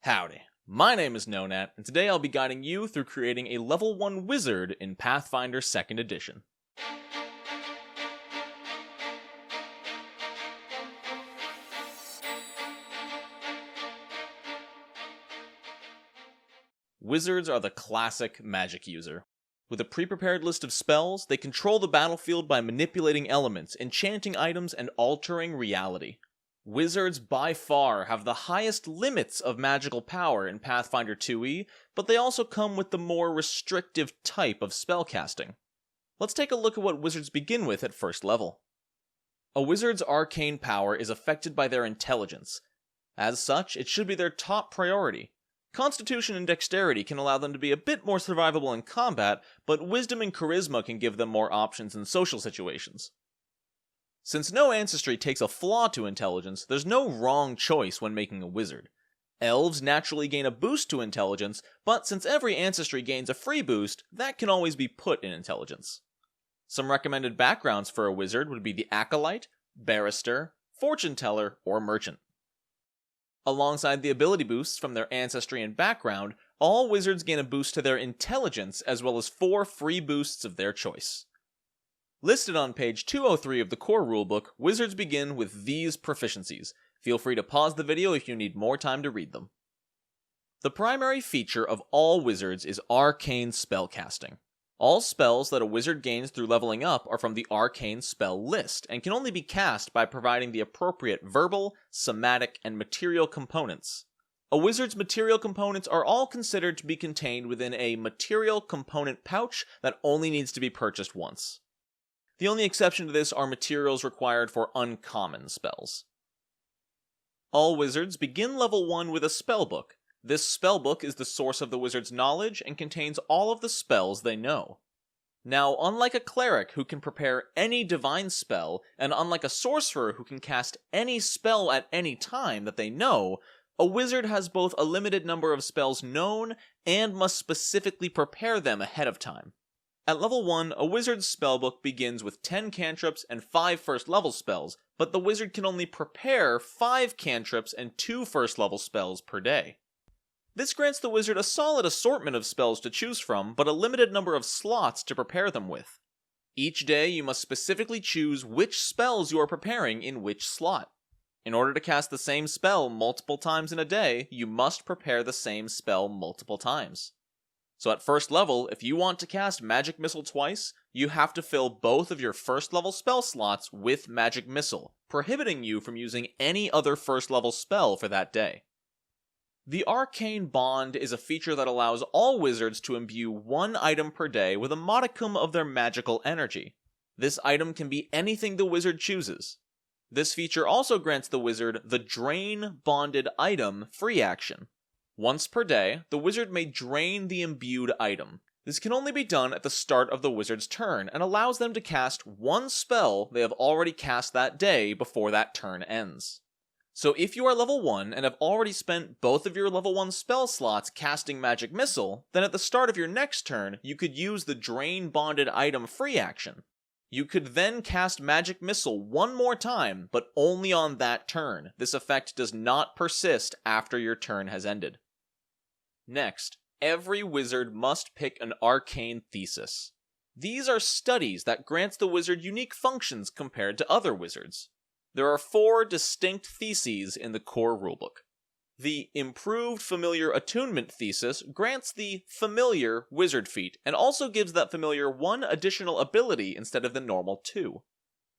Howdy, my name is Nonat, and today I'll be guiding you through creating a level 1 wizard in Pathfinder 2nd edition. Wizards are the classic magic user. With a pre-prepared list of spells, they control the battlefield by manipulating elements, enchanting items, and altering reality. Wizards by far have the highest limits of magical power in Pathfinder 2e, but they also come with the more restrictive type of spellcasting. Let's take a look at what wizards begin with at first level. A wizard's arcane power is affected by their intelligence. As such, it should be their top priority. Constitution and dexterity can allow them to be a bit more survivable in combat, but wisdom and charisma can give them more options in social situations. Since no ancestry takes a flaw to intelligence, there's no wrong choice when making a wizard. Elves naturally gain a boost to intelligence, but since every ancestry gains a free boost, that can always be put in intelligence. Some recommended backgrounds for a wizard would be the Acolyte, Barrister, Fortune Teller, or Merchant. Alongside the ability boosts from their ancestry and background, all wizards gain a boost to their intelligence as well as 4 free boosts of their choice. Listed on page 203 of the core rulebook, wizards begin with these proficiencies. Feel free to pause the video if you need more time to read them. The primary feature of all wizards is Arcane Spellcasting. All spells that a wizard gains through leveling up are from the Arcane Spell list, and can only be cast by providing the appropriate verbal, somatic, and material components. A wizard's material components are all considered to be contained within a material component pouch that only needs to be purchased once. The only exception to this are materials required for uncommon spells. All wizards begin level 1 with a spellbook. This spellbook is the source of the wizard's knowledge and contains all of the spells they know. Now, unlike a cleric who can prepare any divine spell, and unlike a sorcerer who can cast any spell at any time that they know, a wizard has both a limited number of spells known and must specifically prepare them ahead of time. At level 1, a wizard's spellbook begins with 10 cantrips and 5 first level spells, but the wizard can only prepare 5 cantrips and 2 first level spells per day. This grants the wizard a solid assortment of spells to choose from, but a limited number of slots to prepare them with. Each day you must specifically choose which spells you are preparing in which slot. In order to cast the same spell multiple times in a day, you must prepare the same spell multiple times. So at first level, if you want to cast Magic Missile twice, you have to fill both of your first level spell slots with Magic Missile, prohibiting you from using any other first level spell for that day. The Arcane Bond is a feature that allows all wizards to imbue 1 item per day with a modicum of their magical energy. This item can be anything the wizard chooses. This feature also grants the wizard the Drain Bonded Item free action. Once per day, the wizard may drain the imbued item. This can only be done at the start of the wizard's turn, and allows them to cast 1 spell they have already cast that day before that turn ends. So if you are level 1 and have already spent both of your level 1 spell slots casting Magic Missile, then at the start of your next turn, you could use the Drain Bonded Item free action. You could then cast Magic Missile 1 more time, but only on that turn. This effect does not persist after your turn has ended. Next, every wizard must pick an Arcane Thesis. These are studies that grants the wizard unique functions compared to other wizards. There are 4 distinct theses in the core rulebook. The Improved Familiar Attunement Thesis grants the Familiar Wizard feat, and also gives that familiar 1 additional ability instead of the normal 2.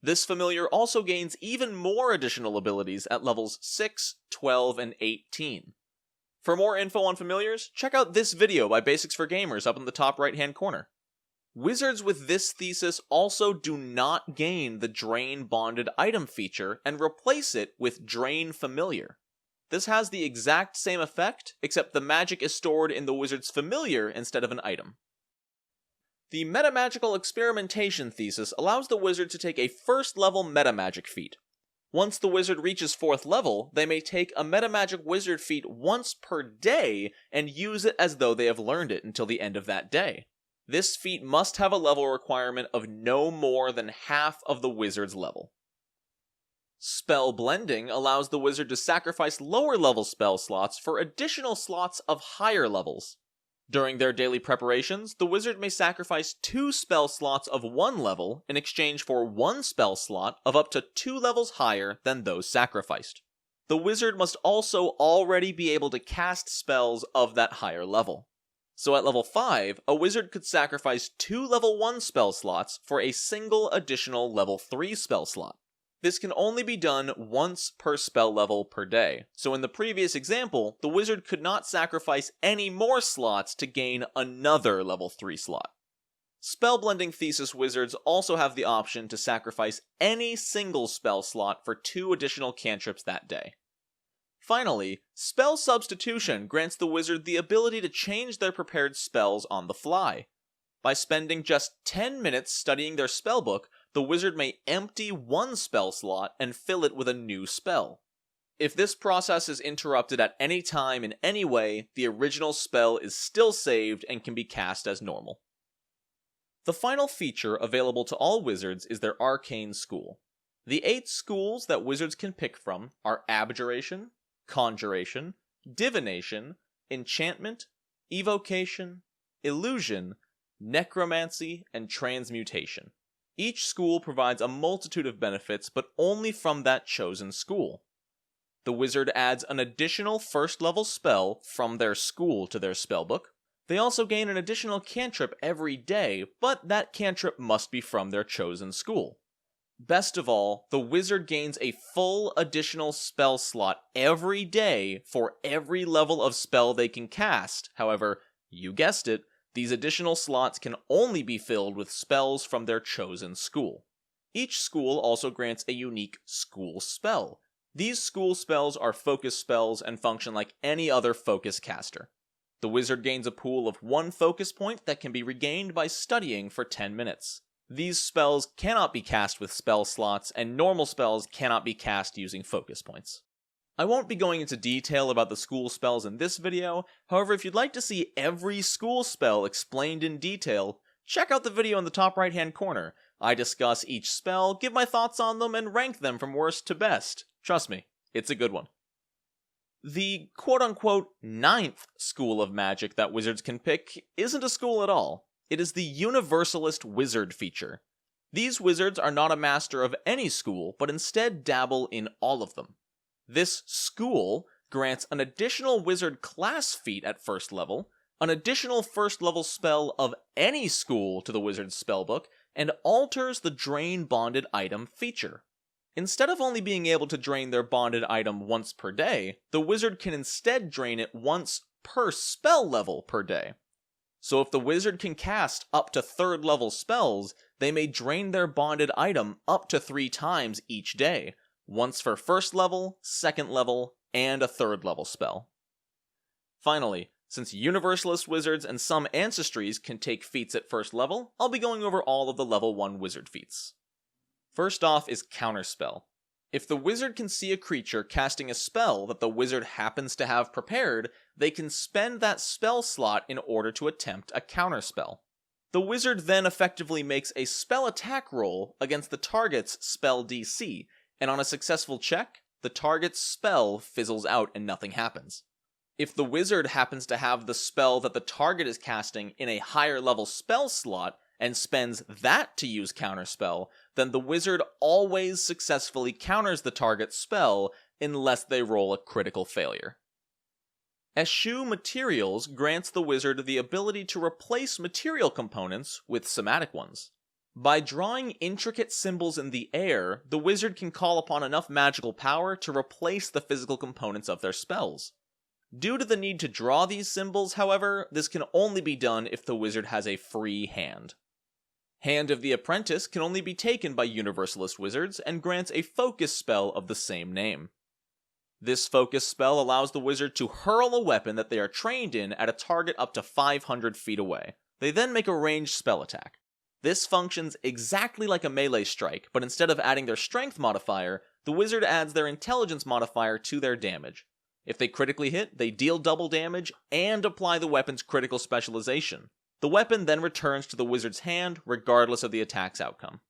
This familiar also gains even more additional abilities at levels 6, 12, and 18. For more info on familiars, check out this video by Basics for Gamers up in the top right hand corner. Wizards with this thesis also do not gain the Drain Bonded Item feature and replace it with Drain Familiar. This has the exact same effect, except the magic is stored in the wizard's familiar instead of an item. The Metamagical Experimentation thesis allows the wizard to take a first level Metamagic feat. Once the wizard reaches 4th level, they may take a Metamagic Wizard feat once per day and use it as though they have learned it until the end of that day. This feat must have a level requirement of no more than half of the wizard's level. Spell blending allows the wizard to sacrifice lower level spell slots for additional slots of higher levels. During their daily preparations, the wizard may sacrifice 2 spell slots of 1 level in exchange for 1 spell slot of up to 2 levels higher than those sacrificed. The wizard must also already be able to cast spells of that higher level. So at level 5, a wizard could sacrifice 2 level 1 spell slots for a single additional level 3 spell slot. This can only be done once per spell level per day, so in the previous example, the wizard could not sacrifice any more slots to gain another level 3 slot. Spellblending Thesis wizards also have the option to sacrifice any single spell slot for 2 additional cantrips that day. Finally, Spell Substitution grants the wizard the ability to change their prepared spells on the fly. By spending just 10 minutes studying their spellbook, the wizard may empty 1 spell slot and fill it with a new spell. If this process is interrupted at any time in any way, the original spell is still saved and can be cast as normal. The final feature available to all wizards is their Arcane School. The 8 schools that wizards can pick from are Abjuration, Conjuration, Divination, Enchantment, Evocation, Illusion, Necromancy, and Transmutation. Each school provides a multitude of benefits, but only from that chosen school. The wizard adds an additional first level spell from their school to their spellbook. They also gain an additional cantrip every day, but that cantrip must be from their chosen school. Best of all, the wizard gains a full additional spell slot every day for every level of spell they can cast. However, you guessed it, these additional slots can only be filled with spells from their chosen school. Each school also grants a unique school spell. These school spells are focus spells and function like any other focus caster. The wizard gains a pool of 1 focus point that can be regained by studying for 10 minutes. These spells cannot be cast with spell slots, and normal spells cannot be cast using focus points. I won't be going into detail about the school spells in this video, however if you'd like to see every school spell explained in detail, check out the video in the top right hand corner. I discuss each spell, give my thoughts on them, and rank them from worst to best. Trust me, it's a good one. The quote-unquote 9th school of magic that wizards can pick isn't a school at all. It is the Universalist Wizard feature. These wizards are not a master of any school, but instead dabble in all of them. This school grants an additional wizard class feat at first level, an additional first level spell of any school to the wizard's spellbook, and alters the drain bonded item feature. Instead of only being able to drain their bonded item once per day, the wizard can instead drain it once per spell level per day. So if the wizard can cast up to 3rd level spells, they may drain their bonded item up to 3 times each day, once for 1st level, 2nd level, and a 3rd level spell. Finally, since Universalist Wizards and some Ancestries can take feats at 1st level, I'll be going over all of the level 1 wizard feats. First off is Counterspell. If the wizard can see a creature casting a spell that the wizard happens to have prepared, they can spend that spell slot in order to attempt a counterspell. The wizard then effectively makes a spell attack roll against the target's spell DC, and on a successful check, the target's spell fizzles out and nothing happens. If the wizard happens to have the spell that the target is casting in a higher level spell slot, and spends that to use Counterspell, then the wizard always successfully counters the target's spell unless they roll a critical failure. Eschew Materials grants the wizard the ability to replace material components with somatic ones. By drawing intricate symbols in the air, the wizard can call upon enough magical power to replace the physical components of their spells. Due to the need to draw these symbols, however, this can only be done if the wizard has a free hand. Hand of the Apprentice can only be taken by Universalist Wizards and grants a focus spell of the same name. This focus spell allows the wizard to hurl a weapon that they are trained in at a target up to 500 feet away. They then make a ranged spell attack. This functions exactly like a melee strike, but instead of adding their strength modifier, the wizard adds their intelligence modifier to their damage. If they critically hit, they deal double damage and apply the weapon's critical specialization. The weapon then returns to the wizard's hand regardless of the attack's outcome.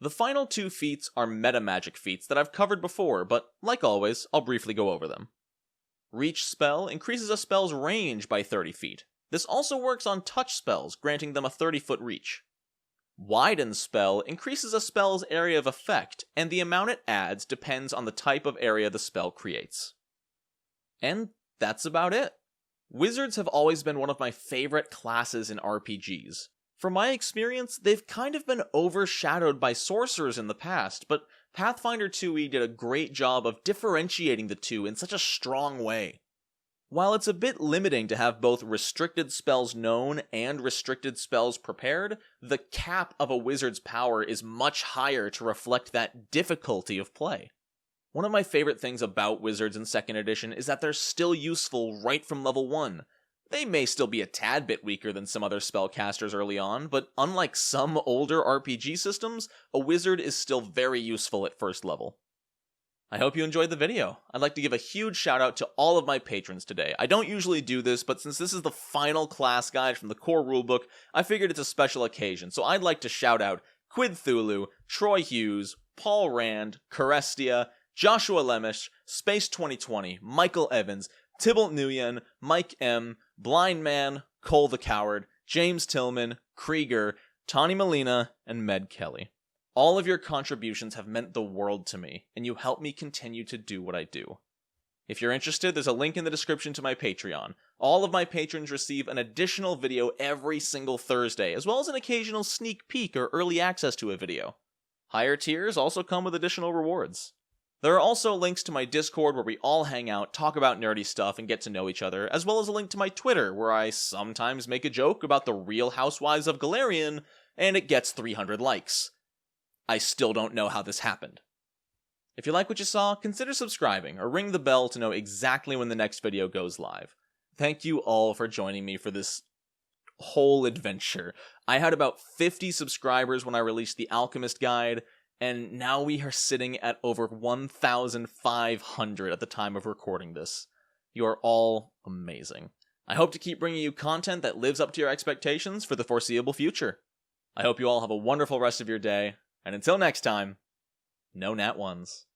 The final two feats are Metamagic feats that I've covered before, but like always, I'll briefly go over them. Reach spell increases a spell's range by 30 feet. This also works on touch spells, granting them a 30-foot reach. Widen spell increases a spell's area of effect, and the amount it adds depends on the type of area the spell creates. And that's about it. Wizards have always been one of my favorite classes in RPGs. From my experience, they've kind of been overshadowed by sorcerers in the past, but Pathfinder 2e did a great job of differentiating the two in such a strong way. While it's a bit limiting to have both restricted spells known and restricted spells prepared, the cap of a wizard's power is much higher to reflect that difficulty of play. One of my favorite things about wizards in 2nd edition is that they're still useful right from level 1. They may still be a tad bit weaker than some other spellcasters early on, but unlike some older RPG systems, a wizard is still very useful at first level. I hope you enjoyed the video. I'd like to give a huge shout out to all of my patrons today. I don't usually do this, but since this is the final class guide from the core rulebook, I figured it's a special occasion, so I'd like to shout out Quid Thulu, Troy Hughes, Paul Rand, Carestia, Joshua Lemish, Space 2020, Michael Evans, Tybalt Nguyen, Mike M, Blind Man, Cole the Coward, James Tillman, Krieger, Tawny Molina, and Med Kelly. All of your contributions have meant the world to me, and you help me continue to do what I do. If you're interested, there's a link in the description to my Patreon. All of my patrons receive an additional video every single Thursday, as well as an occasional sneak peek or early access to a video. Higher tiers also come with additional rewards. There are also links to my Discord where we all hang out, talk about nerdy stuff, and get to know each other, as well as a link to my Twitter where I sometimes make a joke about the Real Housewives of Galarian, and it gets 300 likes. I still don't know how this happened. If you like what you saw, consider subscribing or ring the bell to know exactly when the next video goes live. Thank you all for joining me for this whole adventure. I had about 50 subscribers when I released the Alchemist Guide, and now we are sitting at over 1,500 at the time of recording this. You are all amazing. I hope to keep bringing you content that lives up to your expectations for the foreseeable future. I hope you all have a wonderful rest of your day, and until next time, no nat ones.